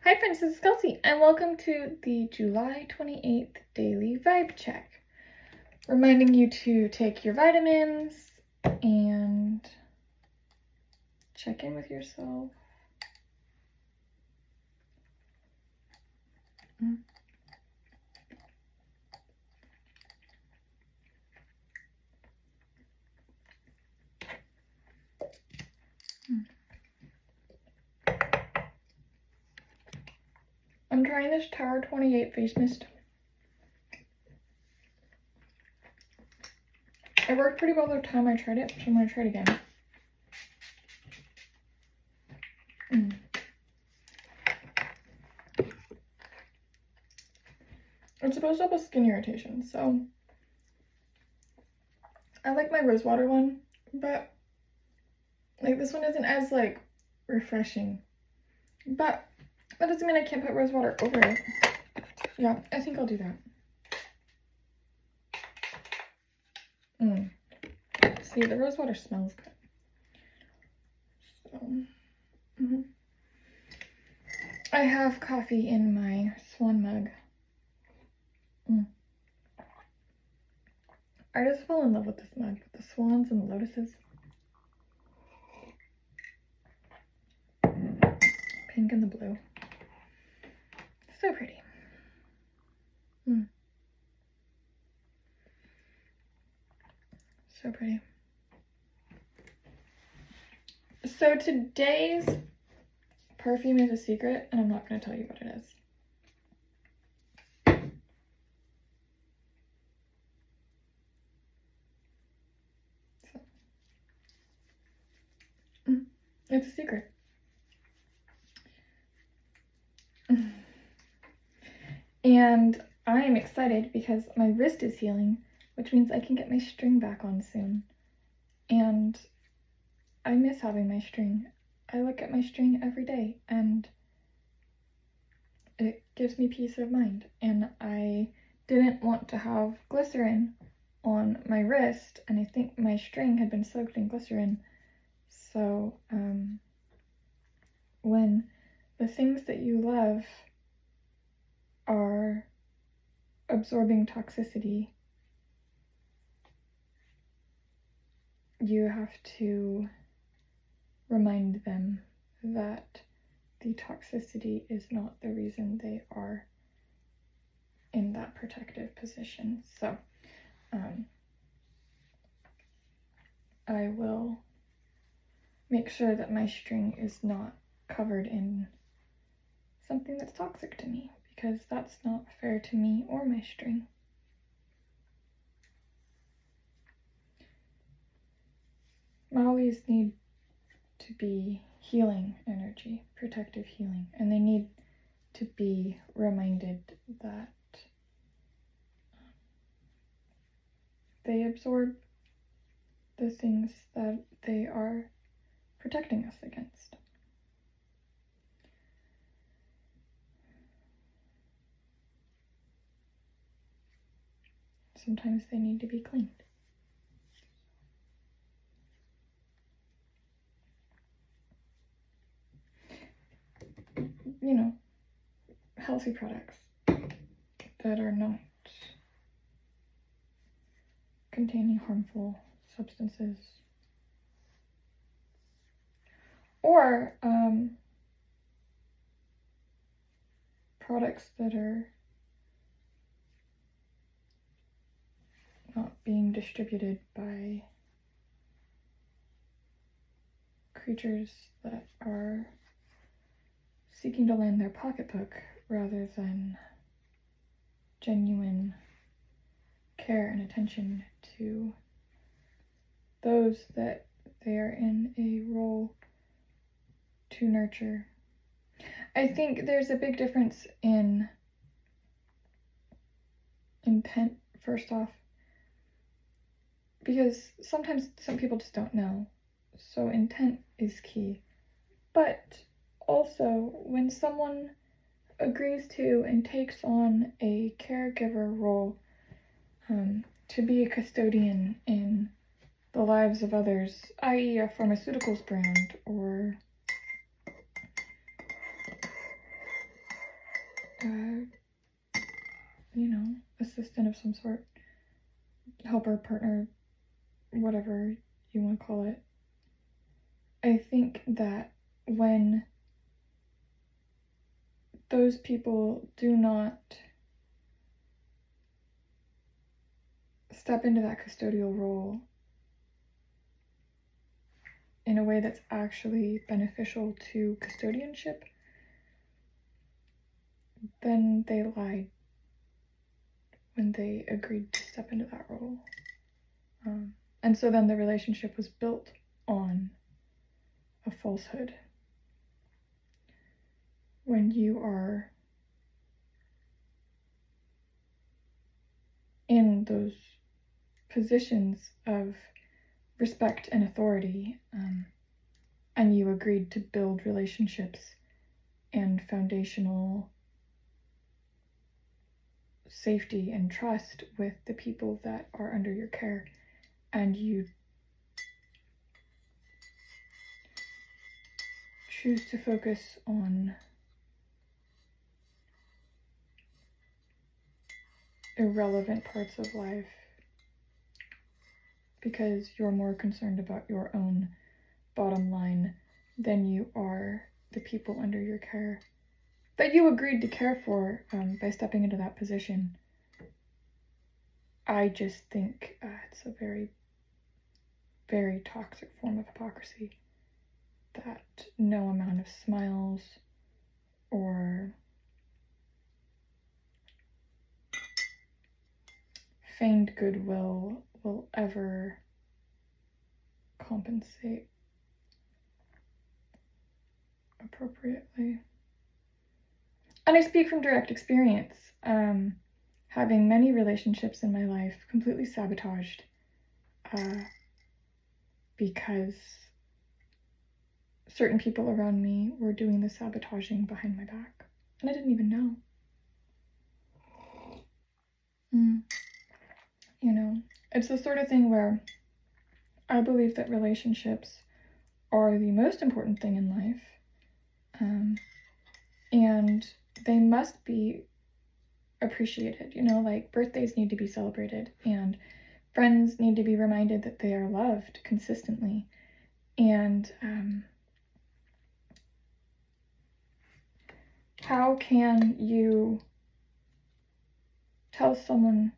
Hi friends, this is Kelsey, and welcome to the July 28th Daily Vibe Check. Reminding you to take your vitamins and check in with yourself. I'm trying this Tower 28 face mist. It worked pretty well the time I tried it, so I'm going to try it again. It's supposed to help with skin irritation, so I like my rosewater one, but this one isn't as refreshing. But that doesn't mean I can't put rosewater over it. Yeah, I think I'll do that. See, the rosewater smells good. So, I have coffee in my swan mug. I just fell in love with this mug, with the swans and the lotuses. Pink and the blue. So pretty. So pretty. So today's perfume is a secret, and I'm not going to tell you what it is. It's a secret. And I am excited because my wrist is healing, which means I can get my string back on soon. And I miss having my string. I look at my string every day and it gives me peace of mind. And I didn't want to have glycerin on my wrist, and I think my string had been soaked in glycerin. So when the things that you love are absorbing toxicity, you have to remind them that the toxicity is not the reason they are in that protective position. So I will make sure that my string is not covered in something that's toxic to me, because that's not fair to me or my string. Mollies need to be healing energy, protective healing, and they need to be reminded that they absorb the things that they are protecting us against. Sometimes they need to be cleaned. You know, healthy products that are not containing harmful substances, or products that are not being distributed by creatures that are seeking to land their pocketbook rather than genuine care and attention to those that they are in a role to nurture. I think there's a big difference in intent, first off, because sometimes some people just don't know. So intent is key. But also, when someone agrees to and takes on a caregiver role, to be a custodian in the lives of others, i.e. a pharmaceuticals brand or assistant of some sort, helper, partner, whatever you want to call it. I think that when those people do not step into that custodial role in a way that's actually beneficial to custodianship, then they lied when they agreed to step into that role. And so then the relationship was built on a falsehood. When you are in those positions of respect and authority, and you agreed to build relationships and foundational safety and trust with the people that are under your care, and you choose to focus on irrelevant parts of life because you're more concerned about your own bottom line than you are the people under your care that you agreed to care for by stepping into that position. I just think it's a very, very toxic form of hypocrisy that no amount of smiles or feigned goodwill will ever compensate appropriately. And I speak from direct experience, having many relationships in my life completely sabotaged because certain people around me were doing the sabotaging behind my back, and I didn't even know. It's the sort of thing where I believe that relationships are the most important thing in life, and they must be appreciated. Like birthdays need to be celebrated, and friends need to be reminded that they are loved consistently. And how can you tell someone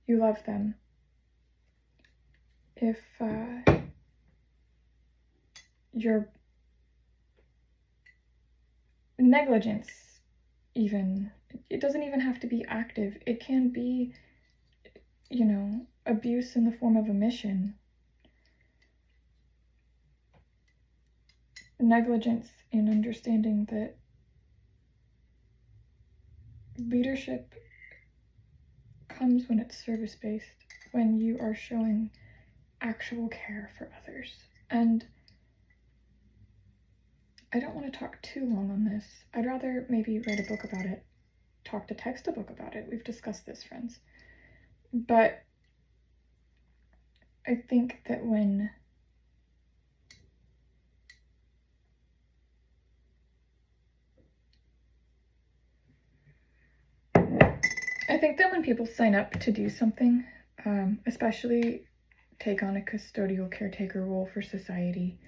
you love them if your negligence, even, it doesn't even have to be active. It can be, abuse in the form of omission. Negligence in understanding that leadership comes when it's service-based, when you are showing actual care for others. And I don't want to talk too long on this. I'd rather maybe write a book about it, talk to text a book about it. We've discussed this, friends. But I think that when people sign up to do something, especially take on a custodial caretaker role for society,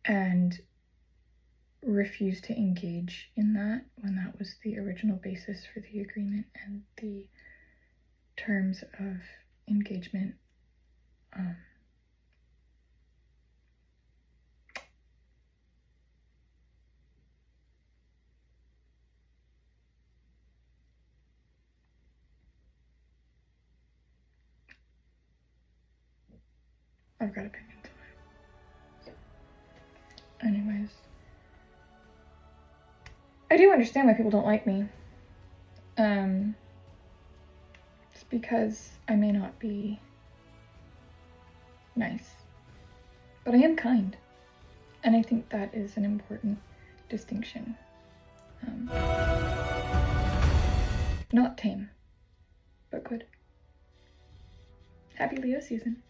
and refuse to engage in that when that was the original basis for the agreement and the terms of engagement, I've got opinions on it. Anyways, I do understand why people don't like me. It's because I may not be nice, but I am kind, and I think that is an important distinction. Not tame, but good. Happy Leo season.